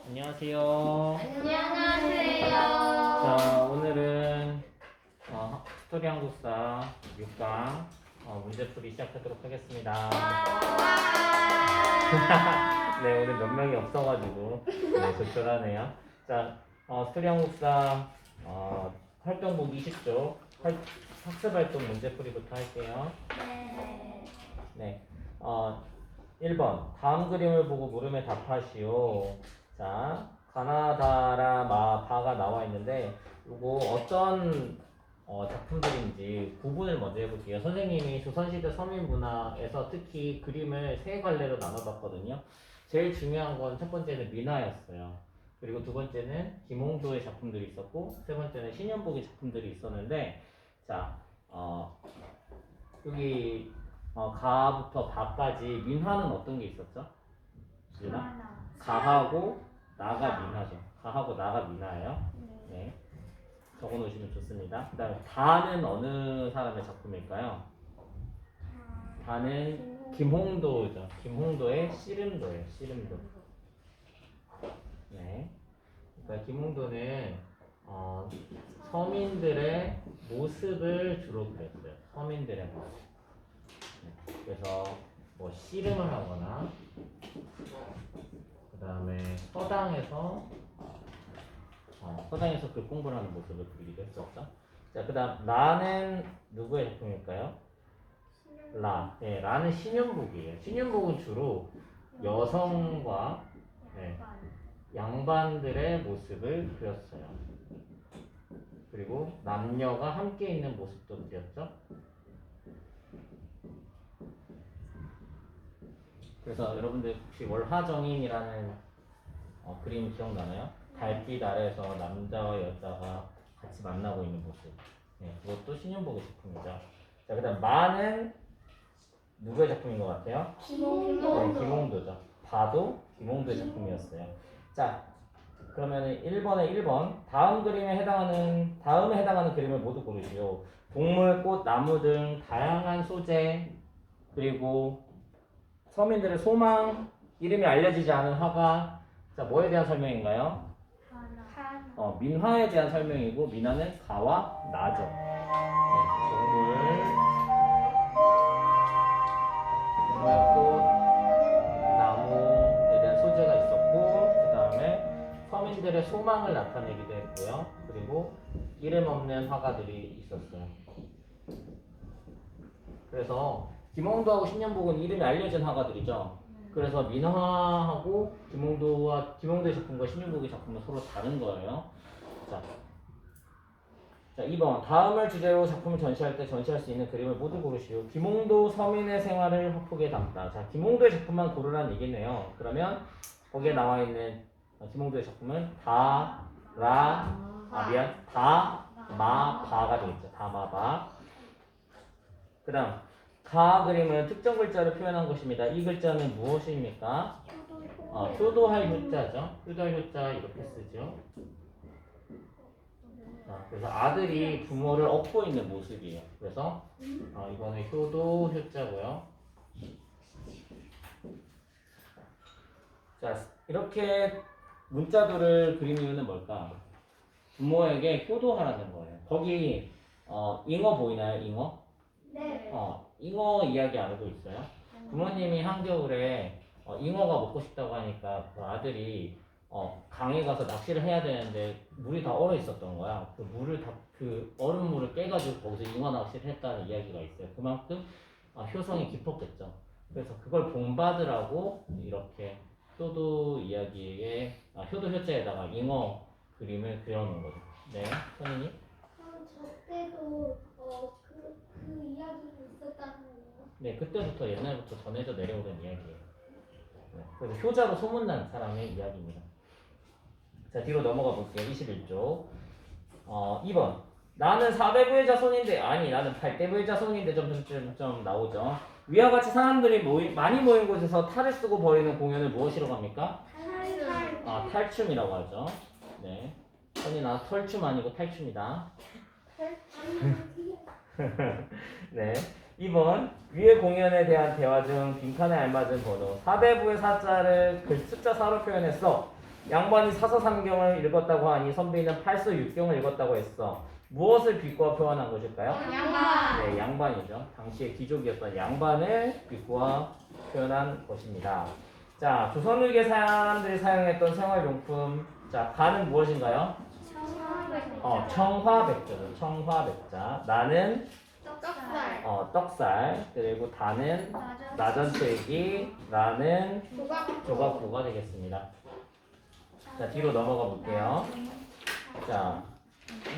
안녕하세요. 안녕하세요. 자, 오늘은 스토리 한국사 6강 문제풀이 시작하도록 하겠습니다. 네, 오늘 몇 명이 없어가지고 네, 조촐하네요. 자, 스토리 한국사 활동복 20쪽 학습활동 문제풀이부터 할게요. 네. 1번 다음 그림을 보고 물음에 답하시오. 자, 가나다라 마바가 나와 있는데 이거 어떤 작품들인지 구분을 먼저 해볼게요. 선생님이 조선시대 서민문화에서 특히 그림을 세 갈래로 나눠봤거든요. 제일 중요한 건 첫 번째는 민화였어요. 그리고 두 번째는 김홍도의 작품들이 있었고 세 번째는 신현복의 작품들이 있었는데 자, 여기 가부터 바까지 민화는 어떤 게 있었죠? 민화? 가하고 나가 민화죠. 가하고 나가 민화예요. 네, 적어놓으시면 좋습니다. 그 다음에 다는 어느 사람의 작품일까요? 다는 김홍도죠. 김홍도의 씨름도예요. 씨름도. 네. 그러니까 김홍도는 서민들의 모습을 주로 그렸어요. 서민들의 모습. 네. 그래서 뭐 씨름을 하거나 그 다음에 서당에서 글 공부를 하는 모습을 그리기도 했었죠. 자, 그 다음 라는 누구의 작품일까요? 라. 네, 라는 신윤복이에요. 신윤복은 주로 여성과 양반들의 모습을 그렸어요. 그리고 남녀가 함께 있는 모습도 그렸죠. 그래서 여러분들 혹시 월하정인이라는 그림 기억나나요? 달빛 아래에서 남자와 여자가 같이 만나고 있는 모습. 네, 그것도 신윤복의 작품이죠. 자, 그 다음 마는 누구의 작품인 것 같아요? 네, 김홍도죠. 바도 김홍도의 작품이었어요. 자, 그러면 1번에 1번 다음에 해당하는 그림을 모두 고르시오. 동물, 꽃, 나무 등 다양한 소재 그리고 서민들의 소망, 이름이 알려지지 않은 화가. 자, 뭐에 대한 설명인가요? 민화에 대한 설명이고 민화는 가와 나죠. 네, 동물, 꽃, 나무에 대한 소재가 있었고 그 다음에 서민들의 소망을 나타내기도 했고요. 그리고 이름 없는 화가들이 있었어요. 그래서 김홍도하고 신현복은 이름이 알려진 화가들이죠. 그래서 민화하고 김홍도의 작품과 신현복의 작품은 서로 다른 거예요. 자, 2번 다음을 주제로 작품을 전시할 때 전시할 수 있는 그림을 모두 고르시오. 김홍도 서민의 생활을 화폭에 담다. 자, 김홍도의 작품만 고르라는 얘기네요. 그러면 거기에 나와 있는 김홍도의 작품은 다마바가 되겠죠. 다마바. 그 다음 가 그림은 특정 글자를 표현한 것입니다. 이 글자는 무엇입니까? 효도할 효자죠. 효도할 효자 이렇게 쓰죠. 자, 그래서 아들이 부모를 업고 있는 모습이에요. 그래서 이거는 효도 효자고요. 자, 이렇게 문자들을 그린 이유는 뭘까? 부모에게 효도하라는 거예요. 거기 잉어 보이나요? 잉어? 네. 잉어 이야기 알고 있어요? 부모님이 한겨울에 잉어가 먹고 싶다고 하니까 그 아들이 강에 가서 낚시를 해야 되는데 물이 다 얼어 있었던 거야. 그 얼음물을 깨가지고 거기서 잉어 낚시를 했다는 이야기가 있어요. 그만큼 효성이 깊었겠죠. 그래서 그걸 본받으라고 이렇게 효도 이야기에 효도 효자에다가 잉어 그림을 그려놓은 거죠. 네, 선생님. 그럼 저 때도 그 이야기가 있었다는 거예요? 네, 그때부터 옛날부터 전해져 내려오던 이야기예요. 네, 그래서 효자로 소문난 사람의 이야기입니다. 자, 뒤로 넘어가 볼게요. 21쪽. 2번. 나는 4대부의 자손인데, 아니, 나는 8대부의 자손인데, 좀 나오죠. 위와 같이 사람들이 많이 모인 곳에서 탈을 쓰고 벌이는 공연을 무엇이라고 합니까? 탈춤이라고 하죠. 네. 아니, 나 털춤 아니고 탈춤이다. 네. 2번. 위의 공연에 대한 대화 중 빈칸에 알맞은 번호 4대부의 사자를 숫자 4로 표현했어. 양반이 사서삼경을 읽었다고 하니 선비는 팔서육경을 읽었다고 했어. 무엇을 비꼬아 표현한 것일까요? 양반. 네, 양반이죠. 당시의 귀족이었던 양반을 비꼬아 표현한 것입니다. 자, 조선후기 사람들이 사용했던 생활용품. 자, 가는 무엇인가요? 청화백자죠. 청화백자. 나는 떡살. 떡살. 그리고 다는 나전채기. 나는 조각구가 되겠습니다. 자, 뒤로 넘어가 볼게요. 자,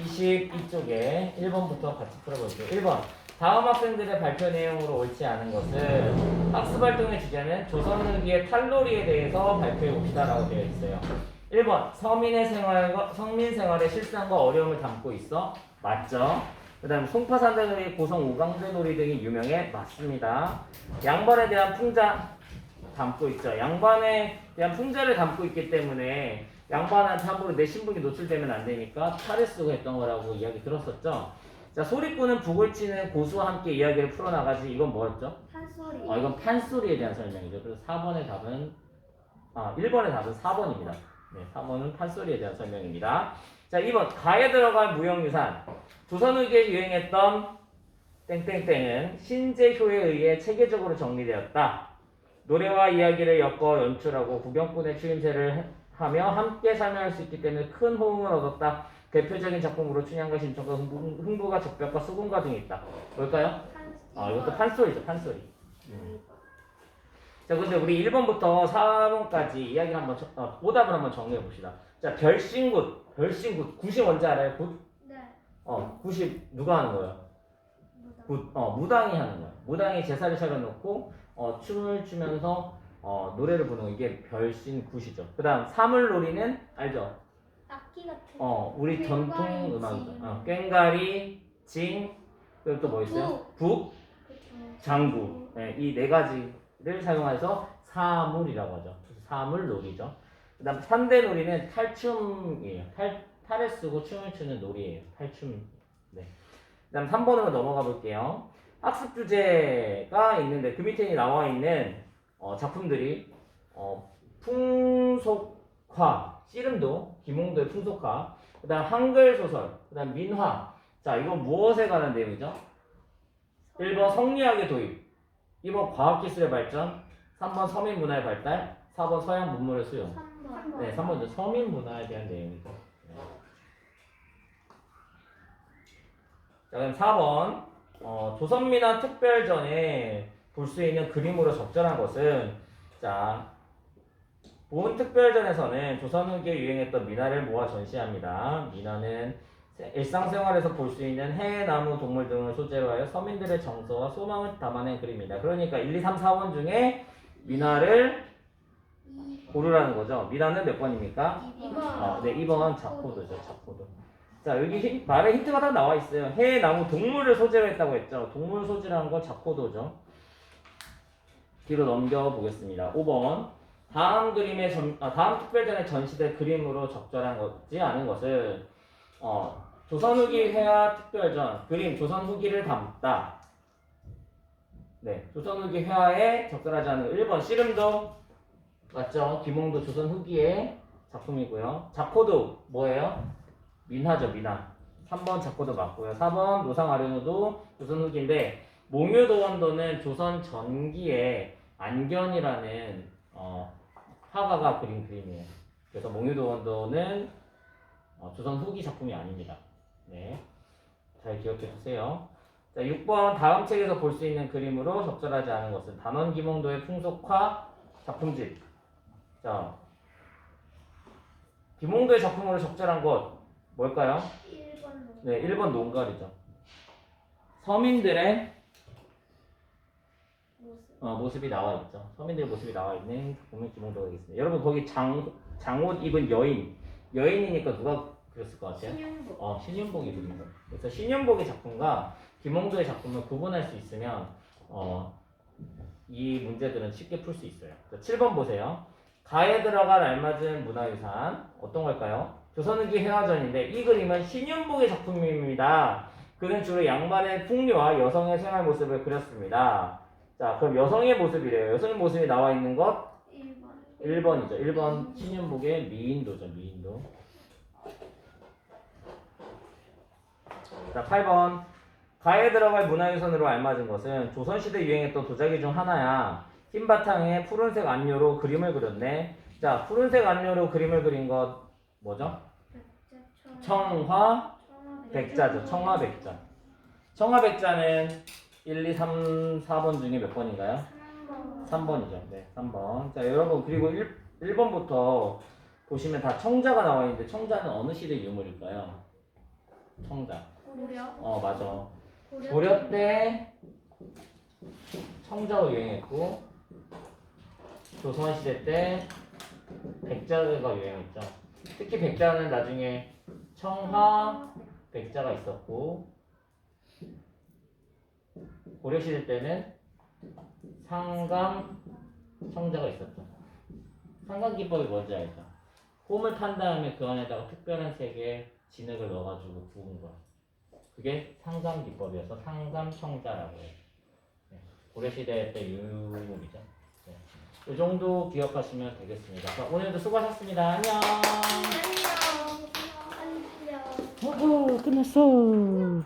22쪽에 1번부터 같이 풀어볼게요. 1번. 다음 학생들의 발표 내용으로 옳지 않은 것은 학습 활동의 주제는 조선후기의 탈놀이에 대해서 발표해 봅시다라고 되어 있어요. 1번. 서민 생활의 실상과 어려움을 담고 있어. 맞죠? 그 다음에 송파산대놀이, 고성 오강대놀이 등이 유명해. 맞습니다. 양반에 대한 풍자 담고 있죠. 양반에 대한 풍자를 담고 있기 때문에 양반한테 함부로 내 신분이 노출되면 안 되니까 탈을 쓰고 했던 거라고 이야기 들었었죠. 자, 소리꾼은 북을 치는 고수와 함께 이야기를 풀어나가지. 이건 뭐였죠? 판소리. 이건 판소리에 대한 설명이죠. 그래서 4번의 답은 1번의 답은 4번입니다. 네, 3번은 판소리에 대한 설명입니다. 자, 2번. 가에 들어갈 무형유산. 조선후기에 유행했던 땡땡땡은 신재효에 의해 체계적으로 정리되었다. 노래와 이야기를 엮어 연출하고 구경꾼의 추임새를 하며 함께 설명할 수 있기 때문에 큰 호응을 얻었다. 대표적인 작품으로 춘향과 심청과 흥부가 적벽과 수군가 등이 있다. 뭘까요? 이것도 판소리죠. 판소리. 자, 근데 우리 1번부터 4번까지 이야기를 한번 오답을 한번 정리해 봅시다. 자, 별신굿. 굿이 뭔지 알아요? 굿? 네. 굿이 누가 하는 거예요? 굿. 무당이 하는 거예요. 무당이 제사를 차려놓고 춤을 추면서 노래를 부르는 거, 이게 별신굿이죠. 그다음 사물놀이는 알죠? 악기 같은. 우리 전통 꽹과리, 음악이죠. 꽹과리, 징, 그리고 또 뭐 있어요? 북, 장구. 네, 이 네 가지를 사용해서 사물이라고 하죠. 사물놀이죠. 그다음 산대놀이는 탈춤이에요. 탈을 쓰고 춤을 추는 놀이에요. 탈춤. 네. 그다음 3번으로 넘어가 볼게요. 학습 주제가 있는데 그 밑에 나와 있는 작품들이 풍속화, 씨름도, 김홍도의 풍속화, 그다음 한글 소설, 그다음 민화. 자, 이건 무엇에 관한 내용이죠? 1번 성리학의 도입, 2번 과학기술의 발전, 3번 서민 문화의 발달, 4번 서양 문물의 수용. 3번. 네, 3번은 서민 문화에 대한 내용이죠. 자, 그럼 4번. 조선민화 특별전에 볼 수 있는 그림으로 적절한 것은, 자, 본 특별전에서는 조선 후기에 유행했던 민화를 모아 전시합니다. 민화는 일상생활에서 볼 수 있는 해, 나무, 동물 등을 소재로 하여 서민들의 정서와 소망을 담아낸 그림입니다. 그러니까 1, 2, 3, 4번 중에 민화를 고르라는 거죠. 민화는 몇 번입니까? 2번. 네, 2번 자포도죠. 자포도. 자, 여기 말에 힌트가 다 나와 있어요. 해, 나무, 동물을 소재로 했다고 했죠. 동물 소재라는 건 자포도죠. 뒤로 넘겨 보겠습니다. 5번. 다음 특별전에 전시될 그림으로 적절한 것지 않은 것은 조선 후기 회화 특별전 그림 조선 후기를 담다. 네, 조선 후기 회화에 적절하지 않은 1번 씨름도 맞죠? 김홍도 조선 후기의 작품이고요. 자포도 뭐예요? 민화죠, 민화. 3번 자포도 맞고요. 4번 노상아련호도 조선 후기인데 몽유도원도는 조선 전기의 안견이라는 화가가 그린 그림이에요. 그래서 몽유도원도는 조선 후기 작품이 아닙니다. 네, 잘 기억해 주세요. 자, 6번 다음 책에서 볼 수 있는 그림으로 적절하지 않은 것은 단원 김홍도의 풍속화 작품집. 자, 김홍도의 작품으로 적절한 것 뭘까요? 1번. 네, 1번 농가리죠. 서민들의 모습이 나와 있죠. 서민들의 모습이 나와 있는 작품을 김홍도가 되겠습니다. 여러분 거기 장옷 입은 여인이니까 누가 그렸을 것 같아요? 신윤복. 신윤복이 그린 거예요. 그래서 신윤복의 작품과 김홍도의 작품을 구분할 수 있으면 이 문제들은 쉽게 풀 수 있어요. 자, 7번 보세요. 가에 들어갈 알맞은 문화유산 어떤 걸까요? 조선후기 회화전인데 이 그림은 신윤복의 작품입니다. 그는 주로 양반의 풍류와 여성의 생활 모습을 그렸습니다. 자, 그럼 여성의 모습이래요. 여성의 모습이 나와 있는 것 1번. 1번이죠. 1번 신윤복의 미인도죠. 미인도. 자, 8번. 가에 들어갈 문화유산으로 알맞은 것은 조선시대 유행했던 도자기 중 하나야. 흰 바탕에 푸른색 안료로 그림을 그렸네. 자, 푸른색 안료로 그림을 그린 것 뭐죠? 청화 백자죠. 청화 백자. 청화 백자는 1, 2, 3, 4번 중에 몇 번인가요? 3번이죠. 네, 3번. 자, 여러분 그리고 1번부터 보시면 다 청자가 나와 있는데 청자는 어느 시대 유물일까요? 청자. 고려. 맞아. 고려 때 청자가 유행했고 조선 시대 때 백자가 유행했죠. 특히 백자는 나중에 청화 백자가 있었고 고려 시대 때는 상감 청자가 있었죠. 상감 기법이 뭔지 알죠? 홈을 탄 다음에 그 안에다가 특별한 색의 진액을 넣어가지고 부은 거야. 그게 상감 기법이어서 상감 청자라고 해요. 네. 고려 시대 때 유물이죠. 네. 이 정도 기억하시면 되겠습니다. 자, 오늘도 수고하셨습니다. 안녕. 안녕. 끝났어.